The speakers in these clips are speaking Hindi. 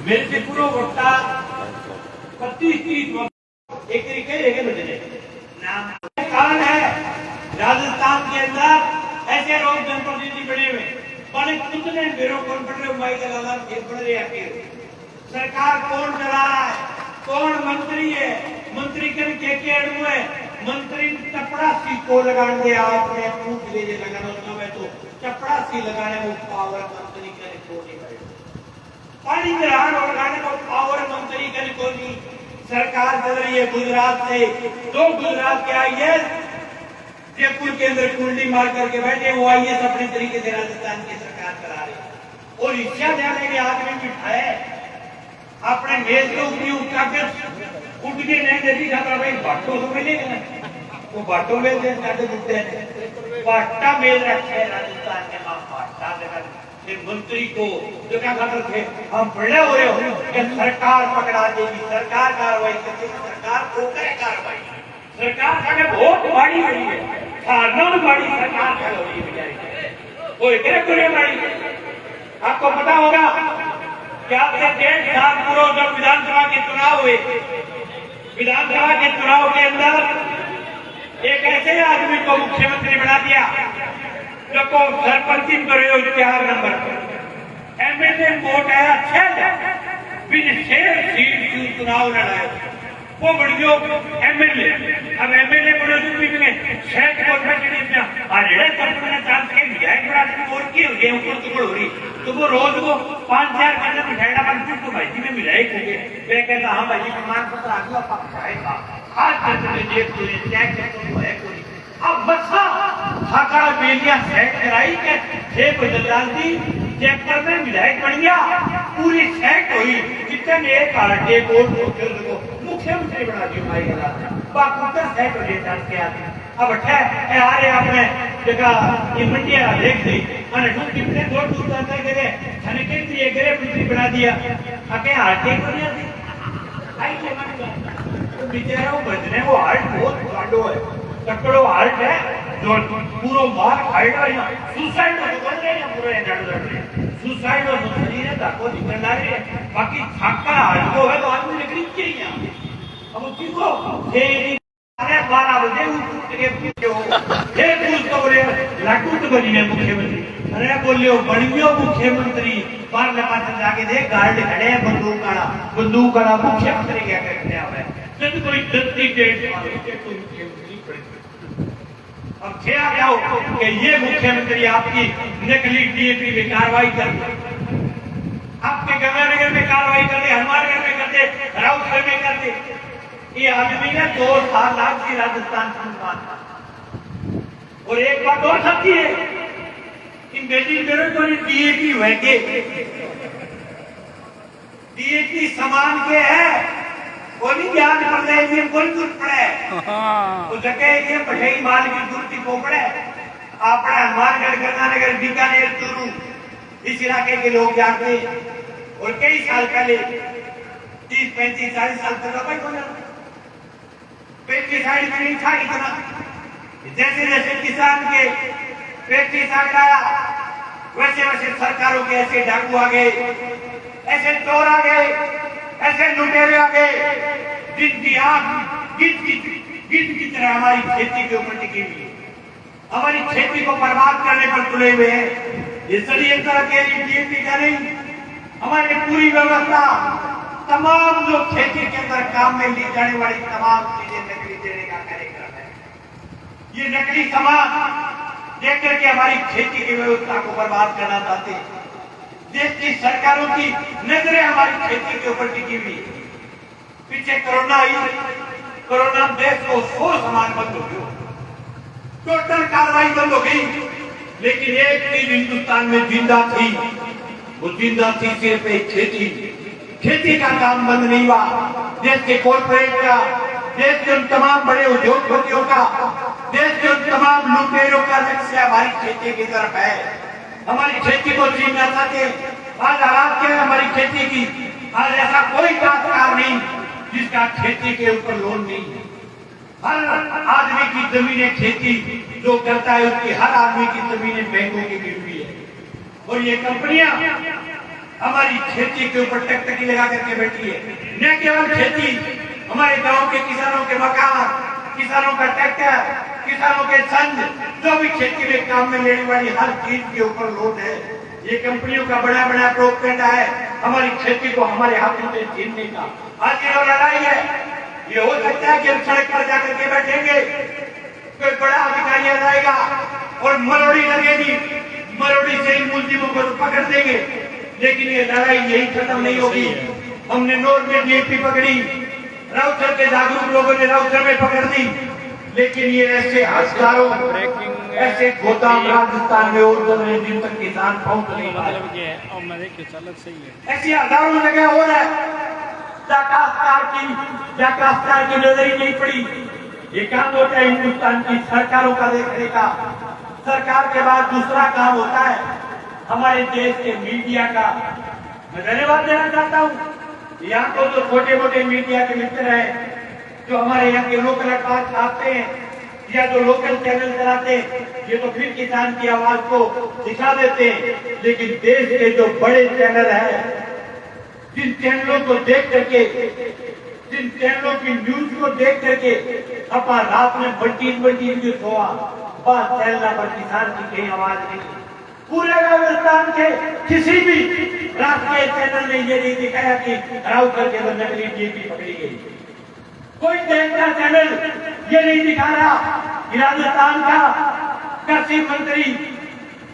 मेरे से पूरा वक्ता 25-30 एक तरीके लेके बदले नाम कारण है। राजस्थान के अंदर ऐसे लोग जनप्रतिनिधि बने हुए बड़े कितने बेरों कौन बन रहे भाई का खेत बन रहे आखिर सरकार कौन चला रहा है, कौन मंत्री है, मंत्री के अड़ू है, मंत्री चपड़ासी को लगाने दे आपने पूछ लीजिए लगाना समय तो चपड़ासी लगाने को पावर मंत्री के को नहीं पानी ग्रहण और लगाने को पावर मंत्री को नहीं। सरकार चल रही है गुजरात से, तो गुजरात के आईएएस जयपुर के अंदर कुंडली मार करके बैठे, वो आईएएस अपने तरीके से राजस्थान की सरकार चला रही है और रिक्शा देने के आदमी बिठाए अपने मेज के ऊपरी उठा के उठ के नहीं देती जाता भाई बाटो तो मिलेगा वो बाटो मेल देते हैं बाटा मेल रखे राजस्थान के मां बाटा लगा मंत्री को जो क्या खबर थे हम बड़े हो रहे हो कि सरकार पकड़ा देगी, सरकार कार्रवाई करती है, सरकार को करे कार्रवाई, सरकार का बहुत बड़ी हुई है साधन बड़ी सरकार का हो रही है कोई करे करे बड़ी। आपको पता होगा कि आपसे 1.5 साल पूर्व जब विधानसभा के चुनाव हुए, विधानसभा के चुनाव के अंदर एक ऐसे आदमी को मुख्यमंत्री बना दिया जो को सरपंच करे 4 नंबर पर एमएलए वोट आया 6 बिन 6 सीट चुनाव लड़ाया वो बढ़ियो एमएलए। अब एमएलए बड़े रूप में 6 वोट में चढ़ी अरे सरपंच ने चांस के विधायक बड़ा और की हो गया ऊपर टुकड़ हो रही तो वो रोज को 5-4 घंटे मिठाइना बनती तो भाई जी में विधायक हो गए। वे कहता हाँ भाई जी प्रमाण पत्र आगे पक्का है आज जैसे जेब को है कोई अब बसा हाका बेलिया सेट कराई के छह बदल डालती चैप्टर में विधायक बन गया पूरी सेट हुई कितने एक आटे को मुख्यमंत्री बना दिया भाई बाकी सेट हो जाता के आते अब आ रहे आपने जगह ये मंडिया देख दी मैंने तुम कितने दूर दूर जाते गए थाने के लिए गए मंत्री बना दिया आके आटे को दिया तो बेचारा वो बजने वो हार्ट बहुत गाड़ो है तकड़ो हार्ट है जो पूरा मार खाएगा सुसाइड हो बन रहे हैं पूरे सुसाइड और शरीर है ताको निकल रही है बाकी छक्का हार्ट को है तो आदमी निकली चाहिए अब किसको ये 12 बजे उठ के पूछो हे पूछ तो बोले लाटू तो बनी है मुख्यमंत्री अरे बोलियो बनियो मुख्यमंत्री पार्लियामेंट जाके देख गार्ड खड़े हैं बंदूक वाला मुख्यमंत्री क्या करते हैं जब कोई दत्ती डेट अब क्या क्या हो कि ये मुख्यमंत्री आपकी नकली डीएपी में कार्रवाई कर आपके गंगानगर में कार्रवाई कर दे, हनुमानगढ़ में कर दे, राउतगढ़ में कर दे। ये आदमी ने 2 साल लाख की राजस्थान और एक बात और सच्ची है कि बेटी करो तो डीएपी वैके डीएपी समान के है कोई ज्ञान पड़ रहे हैं कोई दूर पड़े तो जगह ये बढ़ई माल की दूरती को पड़े अपना हनुमानगढ़ गंगानगर बीकानेर चूरू इस इलाके के लोग जानते और कई साल पहले 30-35-40 साल पहले पेस्टिसाइड में नहीं था इतना जैसे जैसे किसान के पेस्टिसाइड आया वैसे वैसे सरकारों के ऐसे डाकू आ गए, ऐसे चोर आ गए, ऐसे लुटेरे आ गए जिनकी आंख गिद्ध की तरह हमारी खेती के ऊपर टिकी हुई है, हमारी खेती को बर्बाद करने पर तुले हुए हैं। ये षड्यंत्र अकेली डीएपी का नहीं, हमारी पूरी व्यवस्था तमाम जो खेती के अंदर काम में ली जाने वाली तमाम चीजें नकली देने का कार्यक्रम है। ये नकली सामान देकर के हमारी खेती की व्यवस्था को बर्बाद करना चाहते हैं। देश की सरकारों की नजरें हमारी खेती के ऊपर टिकी हुई है। पीछे कोरोना आई, कोरोना देश को 100 सामान बंद हो गया, टोटल कार्रवाई बंद हो गई, लेकिन एक चीज हिंदुस्तान में जिंदा थी, वो जिंदा थी सिर्फ एक खेती। खेती का काम बंद नहीं हुआ। देश के कॉर्पोरेट का, देश के उन तमाम बड़े उद्योगपतियों का, देश के उन तमाम लुटेरों का लक्ष्य हमारी खेती की तरफ है। हमारी खेती को छीनना चाहते। आज हालात क्या है हमारी खेती की? आज ऐसा कोई काश्तकार नहीं जिसका खेती के ऊपर लोन नहीं है। हर आदमी की जमीनें खेती जो करता है उसकी हर आदमी की जमीनें बैंकों की गिरी हुई है और ये कंपनियां हमारी खेती के ऊपर टकटकी खेती लगा करके बैठी है। न केवल खेती, हमारे गांव के किसानों के मकान, किसानों का ट्रैक्टर, किसानों के संघ, जो भी खेती में काम में लेने वाली हर चीज के ऊपर लोड है। ये कंपनियों का बड़ा बड़ा प्रोपेगेंडा है हमारी खेती को हमारे हाथों से छीनने का। आज ये लड़ाई है, ये हो सकता है कि हम सड़क पर जाकर के बैठेंगे, कोई बड़ा अधिकारी आ जाएगा और मरोड़ी लगेगी, मरोड़ी से इन मुलजिमों को पकड़ देंगे, लेकिन ये लड़ाई यही खत्म नहीं होगी। हमने नोट में डीएपी पकड़ी, राउतर के जागरूक लोगों ने राउतर में पकड़ दी, लेकिन ये ऐसे हजारों ऐसे गोदाम राजस्थान में और दिन तक किसान पहुंच नहीं पाए। ऐसी हजारों जगह हो रहा है, जाकास्तार की नजर ही नहीं पड़ी। ये काम होता है हिंदुस्तान की सरकारों का देखने का। सरकार के बाद दूसरा काम होता है हमारे देश के मीडिया का। मैं धन्यवाद देना चाहता हूँ यहाँ को जो छोटे मोटे मीडिया के मित्र हैं, जो हमारे यहाँ के लोकल अखबार छापते हैं या जो लोकल चैनल चलाते हैं, ये तो फिर किसान की आवाज को दिखा देते हैं। लेकिन देश के जो बड़े चैनल है, जिन चैनलों को देख करके, जिन चैनलों की न्यूज को देख करके अपना रात में बल्टी जो सोआ, बात चैनल पर किसान की कहीं आवाज नहीं। पूरे राजस्थान के किसी भी राष्ट्रीय चैनल ने ये नहीं दिखाया कि राउतर के अंदर नकली डीएपी पकड़ी गई। कोई देश का चैनल ये नहीं दिखा रहा कि राजस्थान का कृषि मंत्री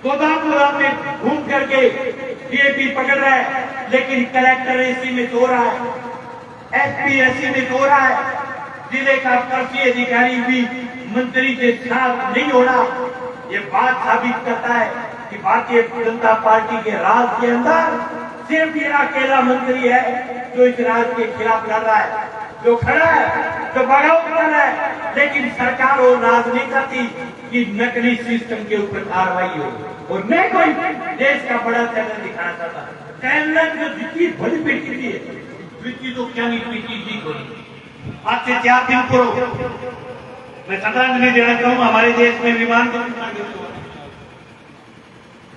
गोदाम में घूम करके डीएपी पकड़ रहा है, लेकिन कलेक्टर एसी में सो रहा है, एसपी एसी में सो रहा है, जिले का कृषि अधिकारी भी मंत्री के साथ नहीं हो रहा। ये बात साबित करता है कि भारतीय जनता पार्टी के राज के अंदर सिर्फ ये अकेला मंत्री है जो इस राज के खिलाफ लड़ रहा है, जो खड़ा है, जो बगावत कर रहा है। लेकिन सरकार और राज नहीं करती कि नकली सिस्टम के ऊपर कार्रवाई हो। और मैं कोई देश का बड़ा चैनल दिखाना चाहता, चैनल जो जितनी बड़ी बेटी थी जितनी तो क्या नहीं पिटी थी। आज से 4 दिन पूर्व मैं श्रद्धांजलि देना चाहूंगा। हमारे देश में विमान को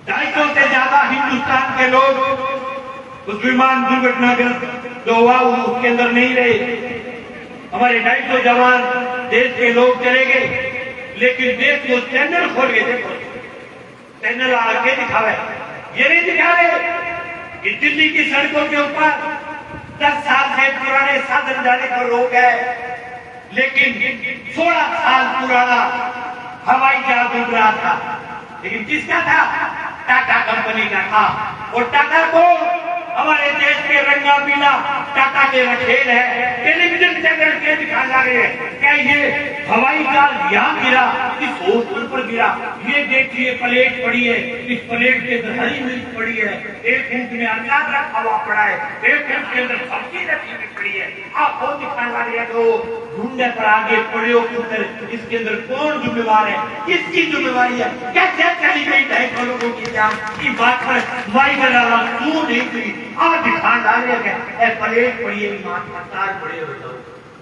250 से ज्यादा हिंदुस्तान के लोग उस विमान दुर्घटनाग्रस्त जो हुआ उसके अंदर नहीं रहे। हमारे 250 जवान देश के लोग चले गए, लेकिन देश को चैनल खोल के देखो, चैनल आके दिखावे, ये नहीं दिखावे कि दिल्ली की सड़कों के ऊपर 10 साल से पुराने साधन जाने पर रोक है, लेकिन 16 साल पुराना हवाई जहाज उड़ रहा था। लेकिन किसका था? टाटा कंपनी का था। और टाटा को हमारे देश के रंगा पीला टाटा के रखेल है, टेलीविजन चैनल के दिखा जा रहे हैं। क्या ये हवाई जहाज यहाँ गिरा, इस होटल पर गिरा? ये देखिए प्लेट पड़ी है, इस प्लेट के अंदर हरी मिर्च पड़ी है, एक इंच में अनाज रखा हुआ पड़ा है, एक इंच के अंदर सब्जी रखी हुई पड़ी है। आप वो दिखाने वाले हैं तो ढूंढने पर आगे पड़े हो के अंदर, इसके अंदर कौन जिम्मेवार है, किसकी जिम्मेवारी है? कैसे चली गई 250 लोगों की जान? इस बात पर वाई बना क्यों नहीं हुई? आप दिखाने वाले हैं प्लेट पड़ी है, तार पड़े हो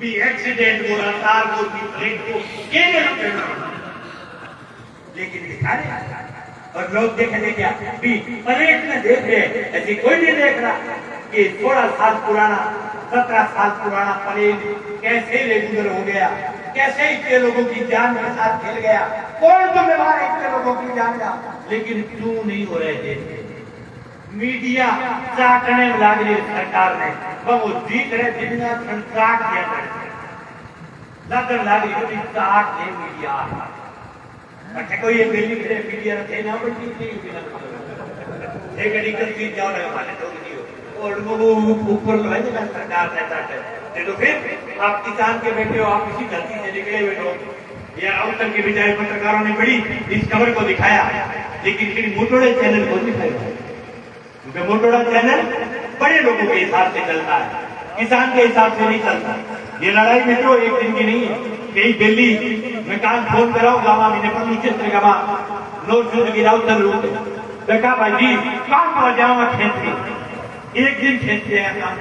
भी एक्सीडेंट हो रहा, तार को प्लेट को लेकिन दिखा रहे और लोग देखेंगे क्या भी प्लेट में देख रहे हैं। ऐसी कोई नहीं देख रहा कि 16 साल पुराना 17 साल पुराना प्लेट कैसे रेगुलर हो गया, कैसे इतने लोगों की जान के साथ खेल गया, कौन जिम्मेवार है इतने लोगों की जान का? लेकिन क्यों नहीं हो रहे थे? मीडिया चाटने लग रही सरकार ने, वो जीत रहे जितना संसार किया लगन लग रही चाट है मीडिया। अच्छा कोई ये बिल्ली करे मीडिया थे ना बड़ी नहीं एक निकल चीज जाओ लगा माने तो नहीं और वो ऊपर लगा जगह सरकार रहता है। तो फिर आप किसान के बैठे हो, आप इसी धरती से निकले हुए लोग। या राउतर के बेचारे पत्रकारों ने बड़ी इस खबर को दिखाया, लेकिन फिर मोटोड़े चैनल को दिखाया। क्योंकि मोटोड़ा चैनल बड़े लोगों के हिसाब से चलता है, किसान के हिसाब से नहीं चलता। ये लड़ाई मित्रों एक दिन की नहीं है। कहीं दिल्ली में काल फोन कराओ गावा मैंने पर चित्र गवा नोट शुद्ध गिराओ सब लोग देखा भाई जी कहाँ पहुंच जाऊंगा खेत एक दिन खेलते हैं काम,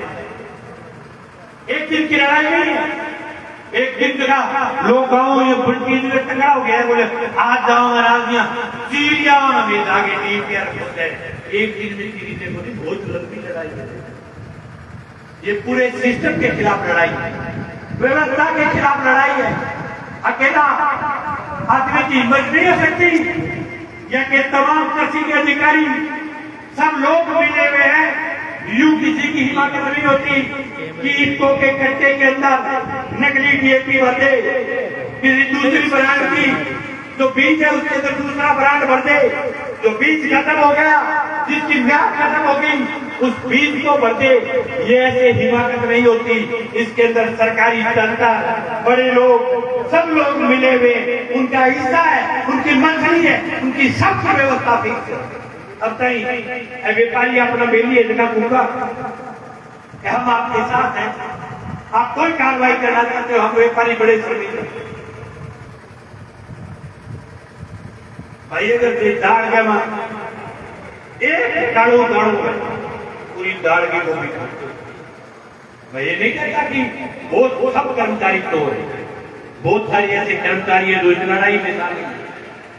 एक दिन की लड़ाई नहीं है। एक दिन का लोग गाँव ये बुल्टी में टंगा हो गया, बोले आज जाऊंगा राजियां सीरिया में आगे टीम के एक दिन में सीरी से बोली बहुत लंबी लड़ाई है। ये पूरे सिस्टम के खिलाफ लड़ाई है, व्यवस्था के खिलाफ लड़ाई है। अकेला आदमी की हिम्मत नहीं हो सकती या कि तमाम कृषि के अधिकारी सब लोग मिले हुए हैं। यूं किसी की हिम्मत नहीं होती कि ईटों के कट्टे के अंदर नकली डीएपी भर दे, किसी दूसरी ब्रांड की जो बीज है उसके अंदर दूसरा ब्रांड भर दे। जो बीज खत्म हो गया, जिसकी म्याद खत्म हो गई, उस बीज को भर दे। ये ऐसे हिमाकत नहीं होती। इसके अंदर सरकारी जनता, बड़े लोग, सब लोग मिले हुए, उनका हिस्सा है, उनकी मंजूरी है, उनकी सब व्यवस्था फिक्स है। अब तक व्यापारी अपना बेली इतना भूखा कि हम आपके साथ हैं, आप कोई कार्रवाई करना चाहते हो, हम व्यापारी बड़े श्रमिक हैं भाई। अगर दाल है एक दाड़ो है, पूरी दाल की गोभी मैं ये नहीं कहता कि बहुत सब कर्मचारी तो है, बहुत सारे ऐसे कर्मचारी है जो इस लड़ाई में शामिल है,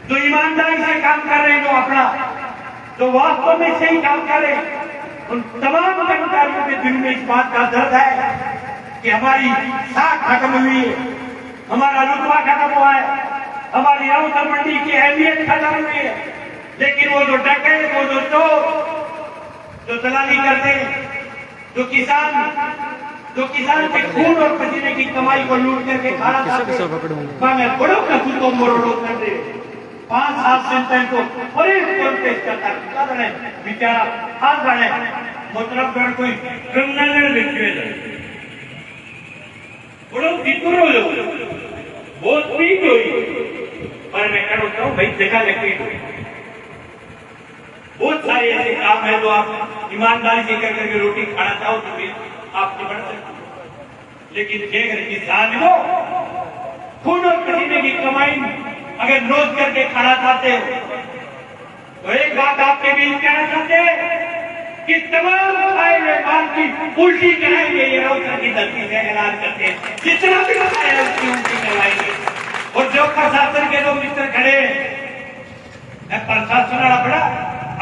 जो ईमानदारी से काम कर रहे हैं, जो अपना जो वास्तव में सही काम कर रहे हैं। उन तमाम कर्मचारियों के दिल में इस बात का दर्द है कि हमारी साख खत्म हुई है, हमारा रुतबा खत्म हुआ है, हमारी अवसर मंडी की अहमियत खत्म हुई है। लेकिन वो जो डकैत, वो जो चोर, जो दलाली करते, जो किसान के खून और पसीने की कमाई को लूट करके खाना खाते, मैं बड़ों का सुतो मोरोड़ो कर दे 5-7 दिन को बड़े पेश करता बेचारा हाथ बढ़े मतलब कर कोई क्रिमिनल व्यक्ति बड़ो कितरो बहुत पीक हुई। पर मैं कहता हूँ भाई देखा लगी बहुत सारे ऐसे काम है जो आप ईमानदारी से कर करके रोटी खाना चाहो तो भी आप निपट सकते। लेकिन अगर किसान हो खून और पसीने की कमाई अगर नोच करके खाना चाहते हो तो एक बात आपके बीच कहना चाहते हैं कि तमाम खाए हुए माल की उल्टी कराएंगे। ये अवसर की धरती से ऐलान करते हैं, जितना भी बताया उसकी उल्टी करवाएंगे। और जो प्रशासन के दो मित्र खड़े हैं, प्रशासन वाला बड़ा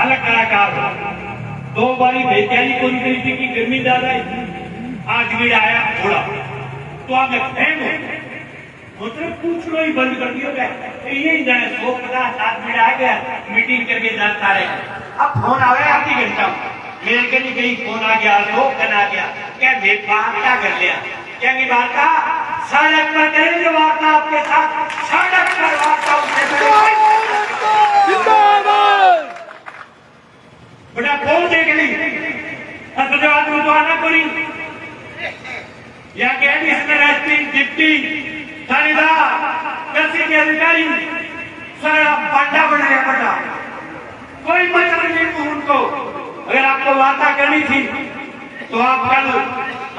अलग कलाकार 2 बारी वैज्ञानिक को निकली थी कि गर्मी ज्यादा है, आज भी आया थोड़ा तो आप फैन मतलब पूछ लो ही बंद कर दिया गया। यही जाए 150 आदमी आ गया मीटिंग करके जाता रहे। अब फोन आ गया आधी घंटा मेरे के लिए कहीं फोन आ गया, 2 दिन आ गया, क्या वार्ता कर लिया, क्या की वार्ता सड़क पर करेंगे वार्ता आपके साथ, सड़क पर वार्ता बड़ा फोन देख ली जो आदमी तो आना करी या कह दी इसमें राष्ट्रीय डिप्टी थानेदार कृषि के अधिकारी सारा बांटा बनाया बड़ा कोई मतलब नहीं उनको। अगर आपको वार्ता करनी थी तो आप कल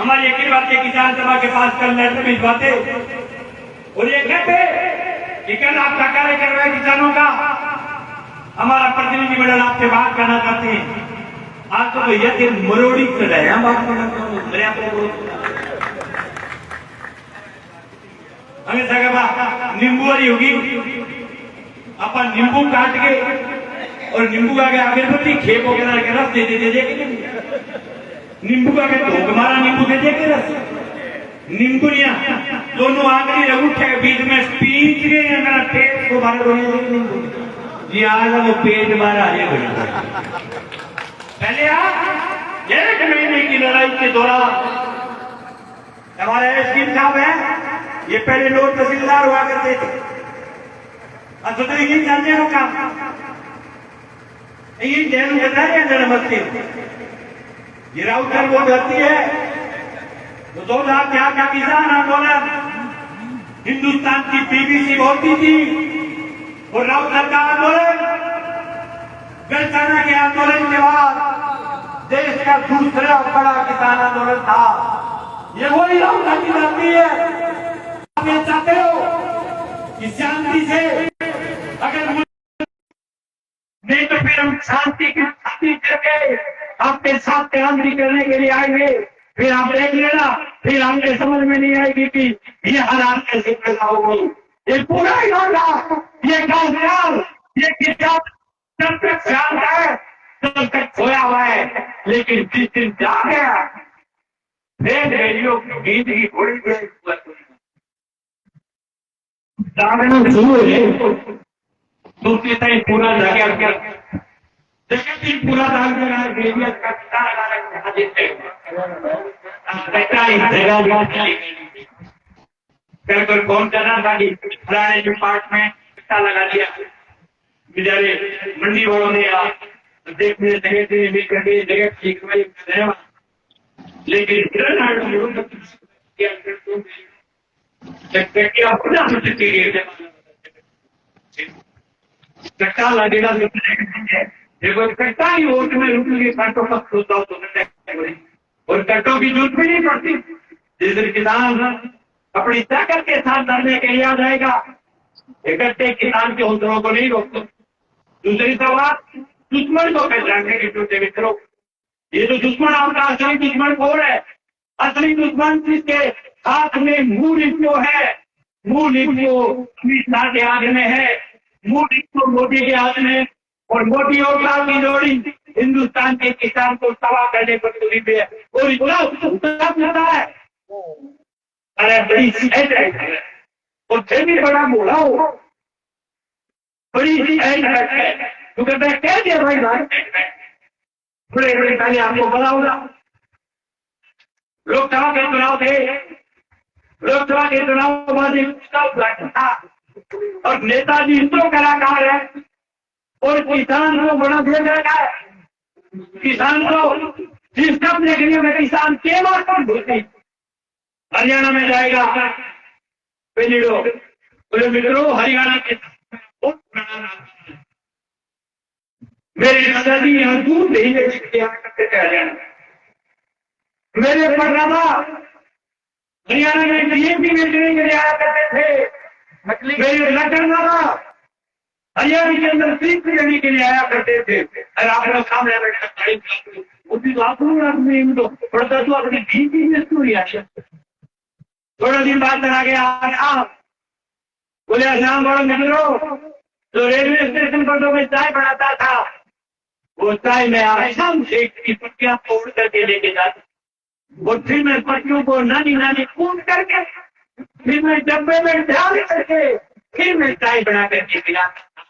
हमारी अखिल भारतीय किसान सभा के पास कल लेटर भिजवाते और ये कहते कि कल आपका कार्य कर रहे किसानों का हमारा प्रतिनिधि मंडल आपसे बात करना चाहते हैं। आज तो भैया ये मरोड़ी चढ़ाया बात करना हमेशा के नींबू वाली होगी अपन नींबू काट के और नींबू आगे अगरबत्ती खेप वगैरह के रस दे नींबू का धोख मारा नींबू दे दे के रस नींबू दोनों आंगली रगुठे बीच में पींच गए मेरा पेट को मारे नींबू जी आज वो पेट मारा है पहले आप 1 महीने की लड़ाई के दौरान हमारे एसपी साहब है ये पहले लोग तहसीलदार हुआ करते थे तो ये जानते हो काम ये जैन बता रहे हैं नमस्ते ये राउटर वो धरती है तो 2004 का किसान आंदोलन हिंदुस्तान की बीबीसी बोलती थी और राउटर का आंदोलन गलसाना के आंदोलन के बाद देश का दूसरा बड़ा किसान आंदोलन था। ये वही राउटर की धरती है। आप ये चाहते हो कि शांति से अगर नहीं तो फिर हम शांति की शांति करके आपके साथ क्रांति करने के लिए आएंगे। फिर आप देख लेना, फिर हमने समझ में नहीं आएगी कि ये हालात कैसे पैदा होगी। ये पूरा इलाका, ये गाँव, ये किसान जब तक शांत है तब तक खोया हुआ है, लेकिन जिस दिन जा गया फिर रेडियो गीत की थोड़ी दूसरी साइड पूरा जाके सेकंड पूरा डाल कर रेडियो का पिता लगा देते फिर कौन करना था फलाने डिपार्टमेंट पिता लगा दिया बेचारे मंडी वालों ने देखने लगे थे जगह ठीक लेकिन कट्टा लगेगा देखो कट्टा ही वोट में रुकेगी कांटों का सोचता हो तो और कट्टों की जरूरत भी नहीं पड़ती जिस दिन किसान अपनी ताकत के साथ लड़ने के लिए आ जाएगा इकट्ठे किसान के हौसलों को नहीं रोकते। दूसरी बात दुश्मन को पहचानने के छोटे मित्रों ये तो दुश्मन आपका असली दुश्मन कौन है? असली दुश्मन जिसके हाथ में मूल जो है मूल जो अमित शाह के हाथ में है मूल जो मोदी के हाथ में और मोदी और शाह की जोड़ी हिंदुस्तान के किसान को तबाह करने पर तुली पे है और इतना है अरे बड़ी है और फिर भी बड़ा बोला हो बड़ी है तो कहता है कह दिया भाई बड़े बड़े पहले आपको पता होगा लोकसभा के चुनाव थे लोकसभा के चुनाव बाद था और नेताजी तो कलाकार है और किसान को बड़ा दे रखा है किसान को सिस्टम देखने में किसान के बात पर घुसी हरियाणा में जाएगा बोले मित्रों हरियाणा के मेरे दादाजी यहाँ दूध नहीं करते थे हरियाणा मेरे परदादा हरियाणा में डीएपी बेचने के लिए आया करते थे मेरे लखन दादा हरियाणा के अंदर सीख लेने के लिए आया करते थे और आपने सामने उसी तो आप पढ़ता तो अपनी डीपी में स्टोरी आया थोड़ा दिन बाद चला गया बोले अशाम बड़ो मित्रों तो रेलवे स्टेशन पर तो मैं चाय बनाता था वो चाय में आराम से की पत्तियां तोड़ करके लेके जाता और फिर मैं पत्तियों को नानी नानी कूट करके फिर मैं डब्बे में डाल करके फिर मैं चाय बना करके पिलाता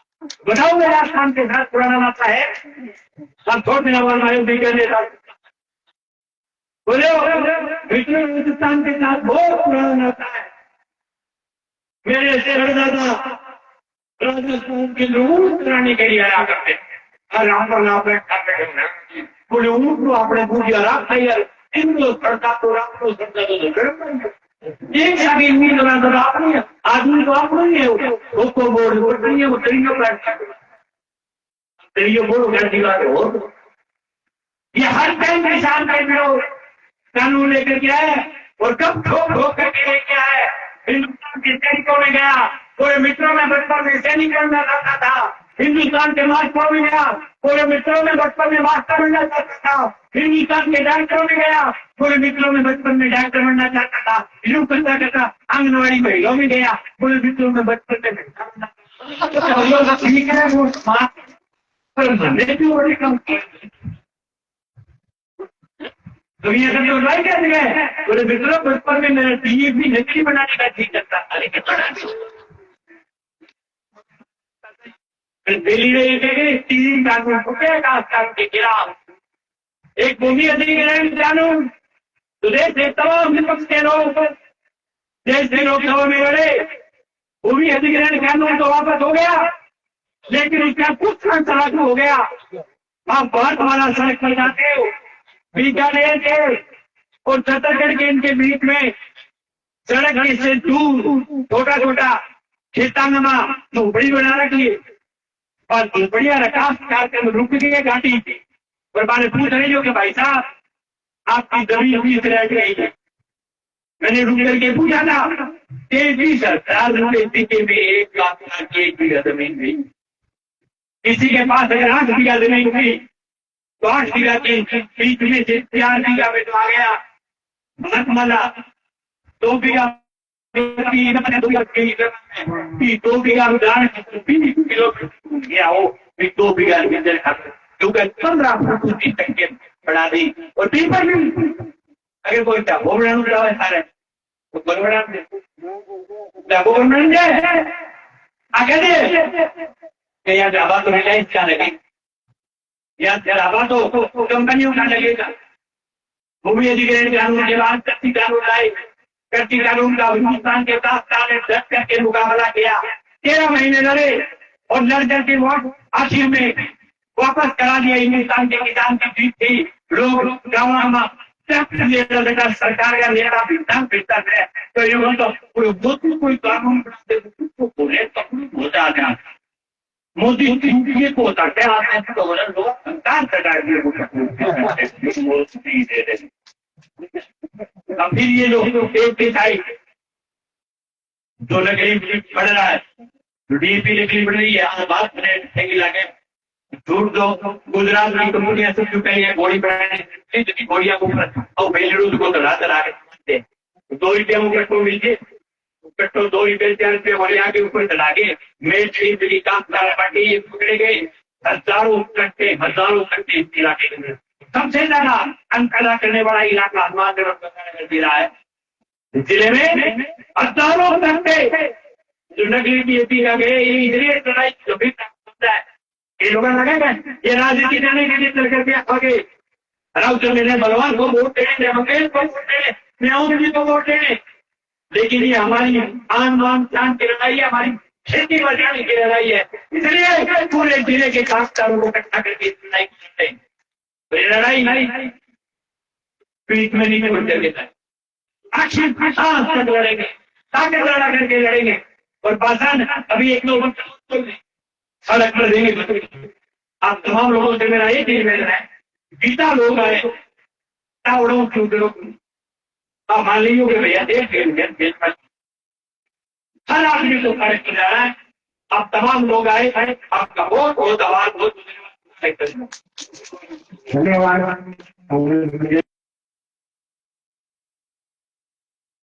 बताओ मेरा शाम के साथ पुराना नाता है हम थोड़े दिन बाद आयोग नहीं करने बोले विष्णु हिंदुस्तान के साथ बहुत पुराना नाता है मेरे दादा राजस्थान के लोग कराने के लिए आया करते बोले ऊँट को आपने पूजा रखा यार इनको सड़का तो राखो सड़का तो एक आगे अपनी आदमी तो आप नहीं है उसको बोर्ड नहीं है वो तरीके बोर्ड कर दिला हो ये हर टाइम किसान का कानून लेकर के आए और कब ठोक ठोक करके लेके आए हिंदुस्तान के सैनिकों में गया पूरे मित्रों में बचपन में सैनिक बनना चाहता था हिंदुस्तान के मास्टरों में गया पूरे मित्रों में बचपन में मास्टर बनना चाहता था हिंदुस्तान के डॉक्टरों में गया पूरे मित्रों में बचपन में डॉक्टर बनना चाहता था यूं करता आंगनबाड़ी महिलाओं में गया पूरे मित्रों में बचपन में ठीक है वो बड़ी कम दुनिया का तो भाई कैसे गए पूरे मित्रों बचपन में मेरा टीवी भी नकली बनाने का ठीक करता था लेकिन दिल्ली में तीन कानून के खिलाफ एक भूमि अधिग्रहण कानून तो देश के तमाम विपक्ष के लोग देश के लोकसभा में लड़े भूमि अधिग्रहण कानून तो वापस हो गया लेकिन उसका कुछ लागू हो गया आप बहुत हमारा सड़क पर जाते हो बीकानेर के और छत्तीसगढ़ के इनके बीच में सड़क से दूर छोटा छोटा खेतांगना झोपड़ी बना रखी है और बढ़िया रखा कार्यक्रम रुक गए घाटी और मैंने पूछ रही हो कि भाई साहब आपकी जमीन 20 रह गई है मैंने रुक करके पूछा था 20,000 के में 1 लाख की 1 बीघा जमीन थी किसी के पास अगर 8 बीघा जमीन थी तो 8 बीघा के बीच में से 4 बीघा में तो आ गया महात्माला 2 बीघा 2 बीघा उदाहरण 20 किलो गया हो 2 बीघा क्योंकि 15 फुट की टंकी बढ़ा दी और पेपर भी अगर मेरे को डब्बो बनाना पड़ा है सारे तो बड़ा डब्बो बनाने आगे दे यार ढाबा तो रिलायंस का लगे यार ढाबा तो कंपनियों का लगेगा भूमि अधिग्रहण कानून के बाद कृषि कानून आए कृषि कानून का हिंदुस्तान के 10 साल में 10 करके मुकाबला किया 13 महीने लड़े और लड़कर के वोट आखिर में वापस करा दिया हिंदुस्तान के किसान की जीत थी लोग गाँव में सरकार का नेता फिरता है तो ये तो कोई कानून बोले तो हो जाता मोदी ये को होता है आपने तो लोग संतान सरकार अब फिर ये लोग एक आई जो लकड़ी पड़ रहा है डीपी लकड़ी पड़ रही है बात लाके झूठ दो गुजरात की कंपनियां सब चुके हैं गोली बनाने गोलियां और बेलूर को चढ़ा के 2 रुपया में पेट्रोल मिलते पेट्रोल 2 रुपये 4 रुपये गोलियां के ऊपर चढ़ा के मिलिट्री काम पार्टी पकड़े गए हजारों कट्टे इस इलाके में सबसे ज्यादा अंक पैदा करने वाला इलाका आसमान कर दे रहा है जिले में हजारों कट्टे जो नकली बीएपी का गए ये इधर लड़ाई कभी होता है ये लोग लगेगा ये राजनीति जाने के लिए चल करके आगे राउत मेरे बलवान को वोट देने मंगेश को वोट देने म्याऊं जी को वोट देने लेकिन ये हमारी आन बान शान की लड़ाई है हमारी खेती बचाने की लड़ाई है इसलिए पूरे जिले के काश्तकारों को इकट्ठा करके लड़ाई करते हैं तो ये लड़ाई नहीं पीठ में नहीं छोड़ देता है आखिर तक लड़ेंगे ताकत लड़ा करके लड़ेंगे और पासान अभी एक लोग सड़क पर देंगे आप तमाम लोगों से मेरा एक ही निवेदन है गीता लोग आए आप मान लीजिए भैया हर आदमी को खड़े किया जा रहा है आप तमाम लोग आए आपका बहुत आभार बहुत धन्यवाद।